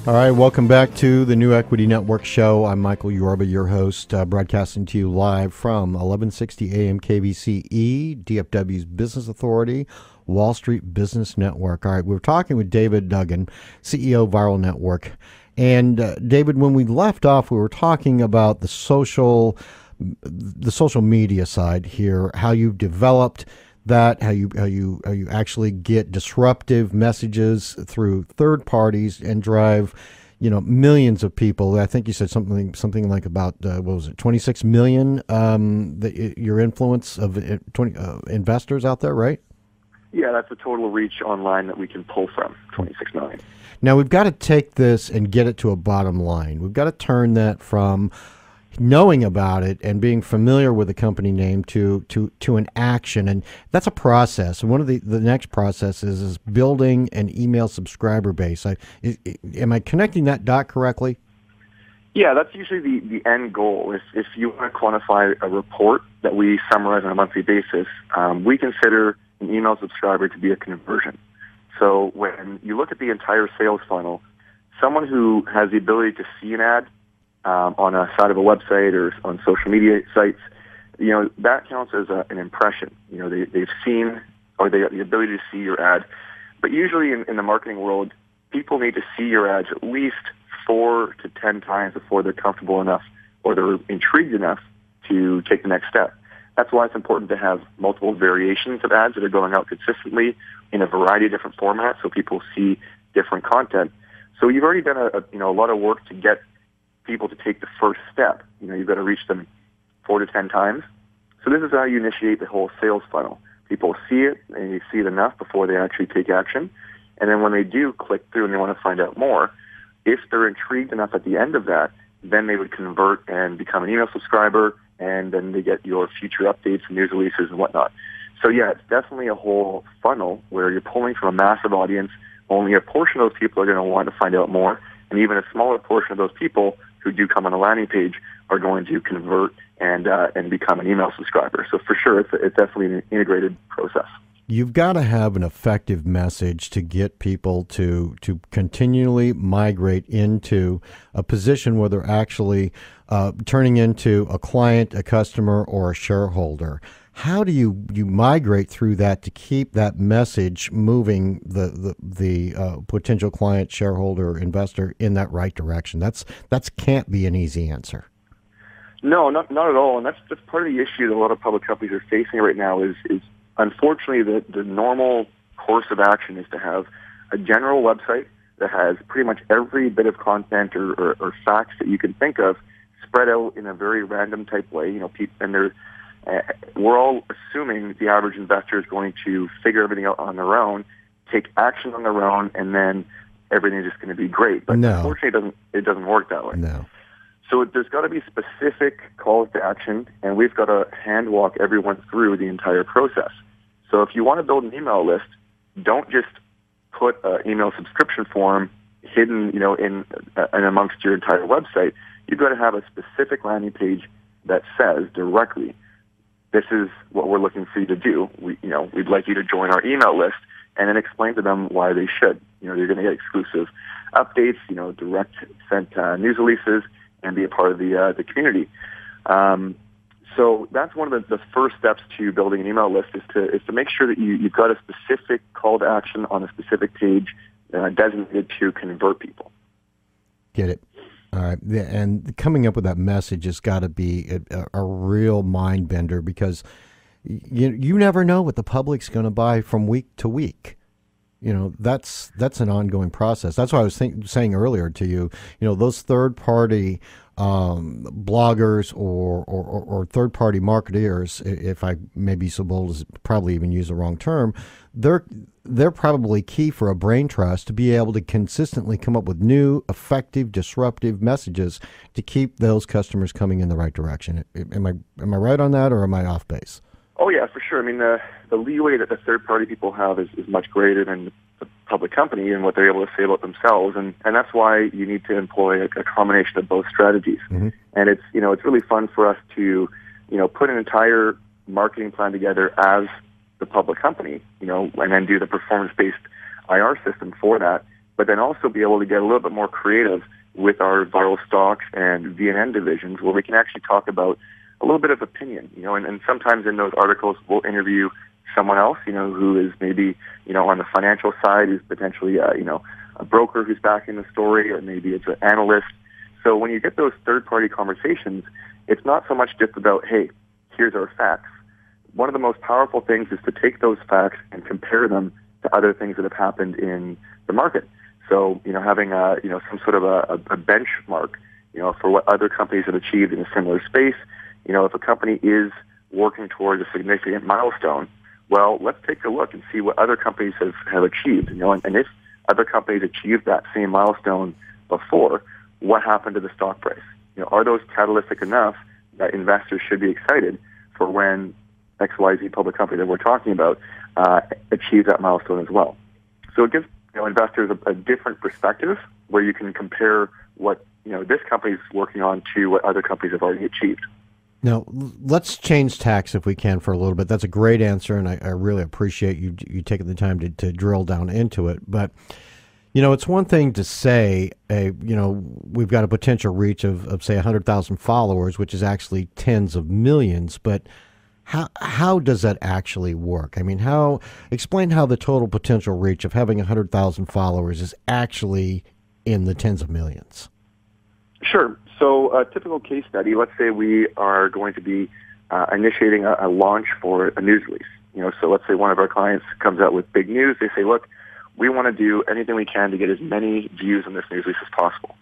All right, welcome back to the New Equity Network show. I'm Michael Yorba, your host, broadcasting to you live from 1160 AM KBCE, DFW's Business Authority, Wall Street Business Network. All right, we're talking with David Duggan, CEO of Viral Network. And David, when we left off, we were talking about the social media side here, how you've developed that, how you actually get disruptive messages through third parties and drive, millions of people. I think you said something like about 26 million your influence of investors out there, right? Yeah, that's the total reach online that we can pull from, 26 million. Now we've got to take this and get it to a bottom line. We've got to turn that from knowing about it and being familiar with the company name to an action, and that's a process. And one of the next processes is building an email subscriber base. Am I connecting that dot correctly? Yeah, that's usually the end goal. If you want to quantify a report that we summarize on a monthly basis, we consider an email subscriber to be a conversion. So when you look at the entire sales funnel, someone who has the ability to see an ad on a side of a website or on social media sites, that counts as an impression. They've seen, or they got the ability to see your ad. But usually in the marketing world, people need to see your ads at least 4 to 10 times before they're comfortable enough or they're intrigued enough to take the next step. That's why it's important to have multiple variations of ads that are going out consistently in a variety of different formats so people see different content. So you've already done a lot of work to get people to take the first step. You've got to reach them 4 to 10 times. So this is how you initiate the whole sales funnel. People see it, and you see it enough before they actually take action. And then when they do click through and they want to find out more, if they're intrigued enough at the end of that, then they would convert and become an email subscriber, and then they get your future updates and news releases and whatnot. So yeah, it's definitely a whole funnel where you're pulling from a massive audience. Only a portion of those people are going to want to find out more, and even a smaller portion of those people who do come on a landing page are going to convert and become an email subscriber. So for sure, it's definitely an integrated process. You've got to have an effective message to get people to continually migrate into a position where they're actually turning into a client, a customer, or a shareholder. How do you migrate through that to keep that message moving the potential client, shareholder, investor in that right direction? That's can't be an easy answer. No, not at all. And that's part of the issue that a lot of public companies are facing right now is unfortunately the normal course of action is to have a general website that has pretty much every bit of content or facts that you can think of spread out in a very random type way. We're all assuming the average investor is going to figure everything out on their own, take action on their own, and then everything is just going to be great. But unfortunately, it doesn't work that way. No. So there's got to be specific calls to action, and we've got to hand walk everyone through the entire process. So if you want to build an email list, don't just put an email subscription form hidden, in amongst your entire website. You've got to have a specific landing page that says directly, this is what we're looking for you to do. We'd like you to join our email list, and then explain to them why they should. You're going to get exclusive updates, direct sent news releases, and be a part of the community. So that's one of the first steps to building an email list is to make sure that you've got a specific call to action on a specific page designated to convert people. Get it. All right, and coming up with that message has got to be a real mind bender, because you never know what the public's going to buy from week to week. That's an ongoing process. That's why I was saying earlier to you, those third party bloggers or third party marketeers, if I may be so bold as probably even use the wrong term, they're probably key for a brain trust to be able to consistently come up with new, effective, disruptive messages to keep those customers coming in the right direction. Am I right on that, or am I off base? Oh yeah, for sure. I mean, the leeway that the third party people have is much greater than the public company and what they're able to say about themselves, and that's why you need to employ a combination of both strategies. Mm-hmm. And it's really fun for us to put an entire marketing plan together as the public company, and then do the performance-based IR system for that, but then also be able to get a little bit more creative with our viral stocks and VNN divisions, where we can actually talk about a little bit of opinion, and sometimes in those articles we'll interview someone else, who is maybe, on the financial side, who's potentially, a broker who's backing the story, or maybe it's an analyst. So when you get those third-party conversations, it's not so much just about, hey, here's our facts. One of the most powerful things is to take those facts and compare them to other things that have happened in the market. So, having some sort of a benchmark, for what other companies have achieved in a similar space. If a company is working towards a significant milestone, well, let's take a look and see what other companies have achieved. And if other companies achieved that same milestone before, what happened to the stock price? Are those catalytic enough that investors should be excited for when XYZ public company that we're talking about achieves that milestone as well? So it gives investors a different perspective where you can compare what this company is working on to what other companies have already achieved. Now, let's change tacks if we can for a little bit. That's a great answer, and I really appreciate you taking the time to drill down into it. But, it's one thing to say, we've got a potential reach of say, 100,000 followers, which is actually tens of millions. But how does that actually work? I mean, explain how the total potential reach of having 100,000 followers is actually in the tens of millions. Sure. So a typical case study, let's say we are going to be initiating a launch for a news release. So let's say one of our clients comes out with big news. They say, look, we want to do anything we can to get as many views on this news release as possible.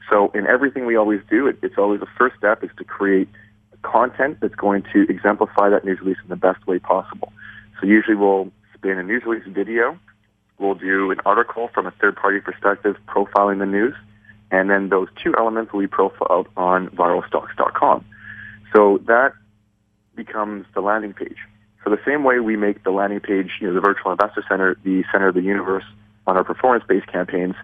So in everything we always do, it's always the first step is to create content that's going to exemplify that news release in the best way possible. So usually we'll spin a news release video. We'll do an article from a third-party perspective profiling the news. And then those two elements will be profiled on viralstocks.com. So that becomes the landing page. So the same way we make the landing page, the Virtual Investor Center, the center of the universe on our performance-based campaigns,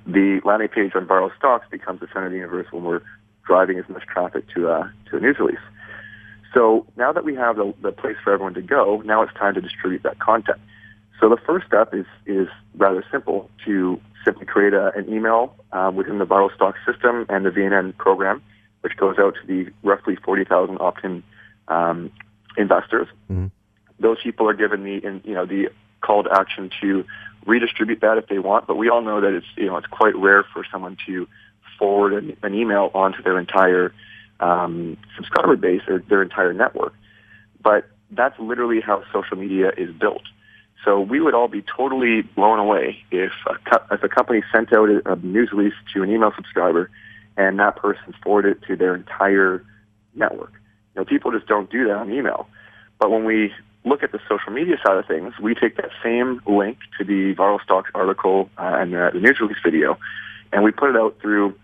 the landing page on Viral Stocks becomes the center of the universe when we're driving as much traffic to a news release. So now that we have the place for everyone to go, now it's time to distribute that content. So the first step is rather simple, to simply create an email within the Viral Stock system and the VNN program, which goes out to the roughly 40,000 opt-in investors. Mm-hmm. Those people are given the call to action to redistribute that if they want, but we all know that it's quite rare for someone to forward an email onto their entire subscriber base or their entire network. But that's literally how social media is built. So we would all be totally blown away if a company sent out a news release to an email subscriber and that person forwarded it to their entire network. People just don't do that on email. But when we look at the social media side of things, we take that same link to the Viral Stocks article and the news release video, and we put it out through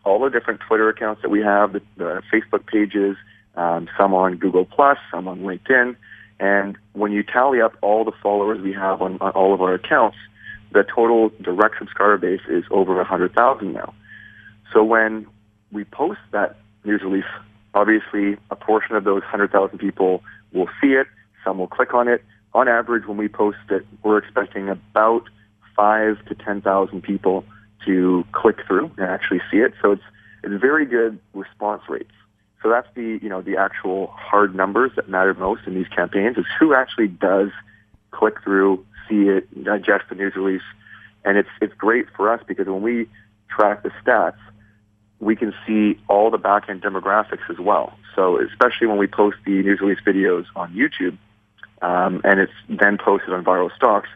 all the different Twitter accounts that we have, the Facebook pages, some on Google+, some on LinkedIn. And when you tally up all the followers we have on all of our accounts, the total direct subscriber base is over 100,000 now. So when we post that news release, obviously a portion of those 100,000 people will see it, some will click on it. On average, when we post it, we're expecting about 5,000 to 10,000 people to click through and actually see it. So it's very good response rates. So that's the actual hard numbers that matter most in these campaigns, is who actually does click through, see it, digest the news release. And it's great for us because when we track the stats, we can see all the back-end demographics as well. So especially when we post the news release videos on YouTube, and it's then posted on Viral Stocks,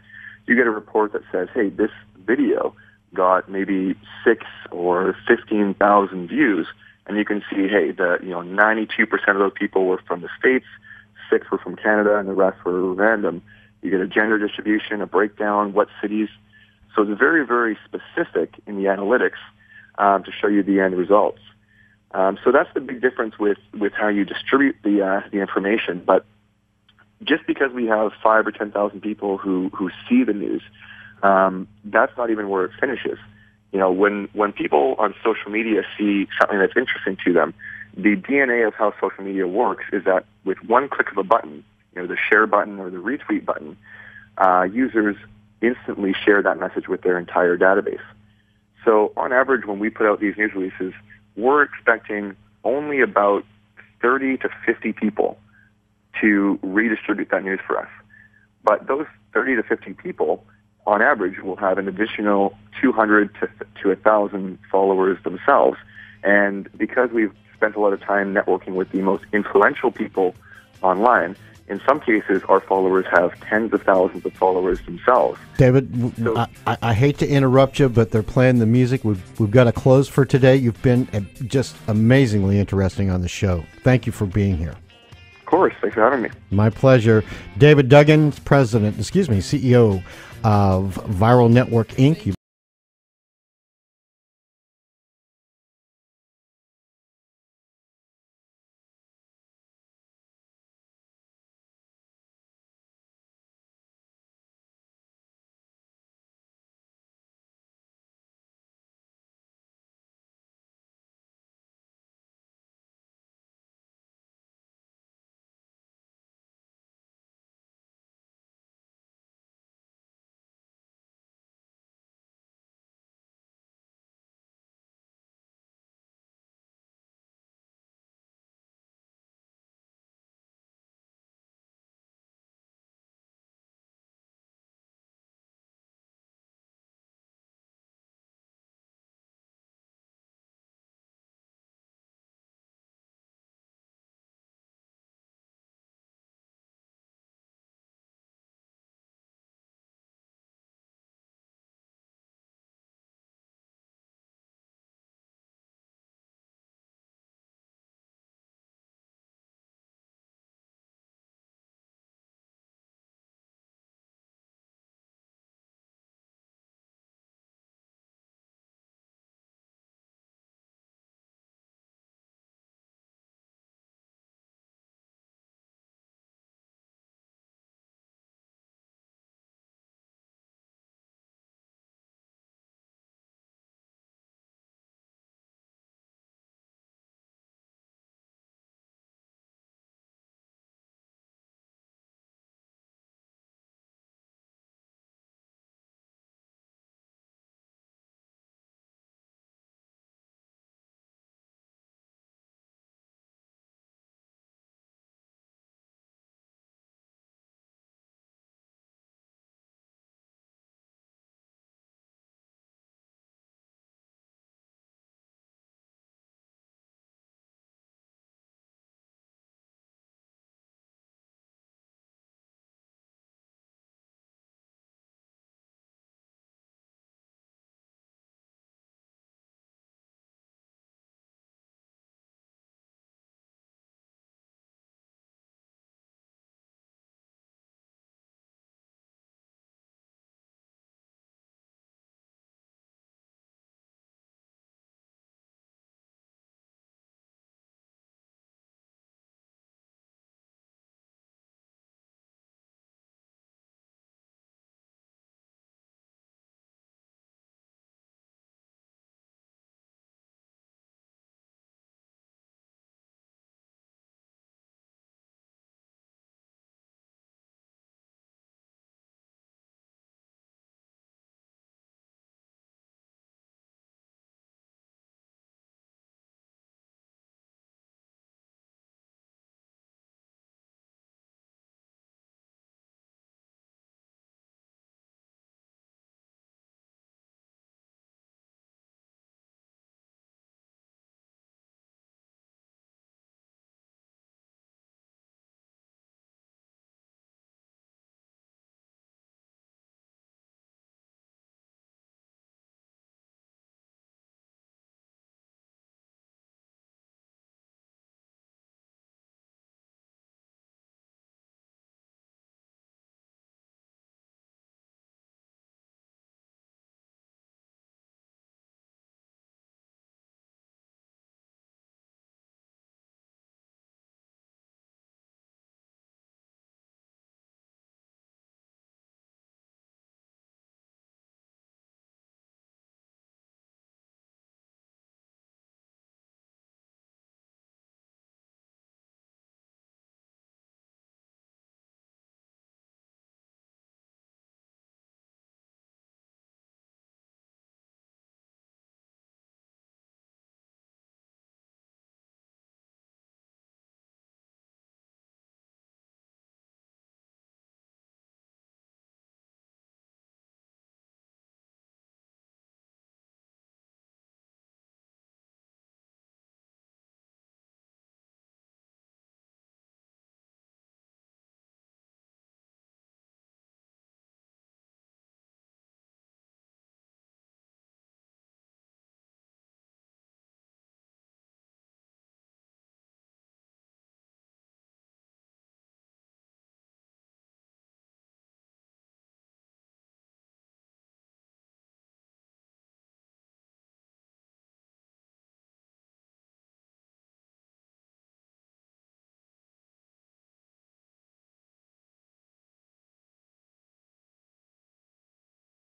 you get a report that says, hey, this video got maybe 6 or 15,000 views, and you can see, hey, 92% of those people were from the States, 6 were from Canada, and the rest were random. You get a gender distribution, a breakdown, what cities. So it's very, very specific in the analytics to show you the end results. So that's the big difference with how you distribute the information. But just because we have 5 or 10,000 people who see the news, that's not even where it finishes. When people on social media see something that's interesting to them, the DNA of how social media works is that with one click of a button, the share button or the retweet button, users instantly share that message with their entire database. So on average, when we put out these news releases, we're expecting only about 30 to 50 people to redistribute that news for us. But those 30 to 50 people, on average, will have an additional 200 to 1,000 followers themselves. And because we've spent a lot of time networking with the most influential people online, in some cases, our followers have tens of thousands of followers themselves. David, so, I hate to interrupt you, but they're playing the music. We've got to close for today. You've been just amazingly interesting on the show. Thank you for being here. Of course. Thanks for having me. My pleasure. David Duggan, CEO of Viral Network, Inc.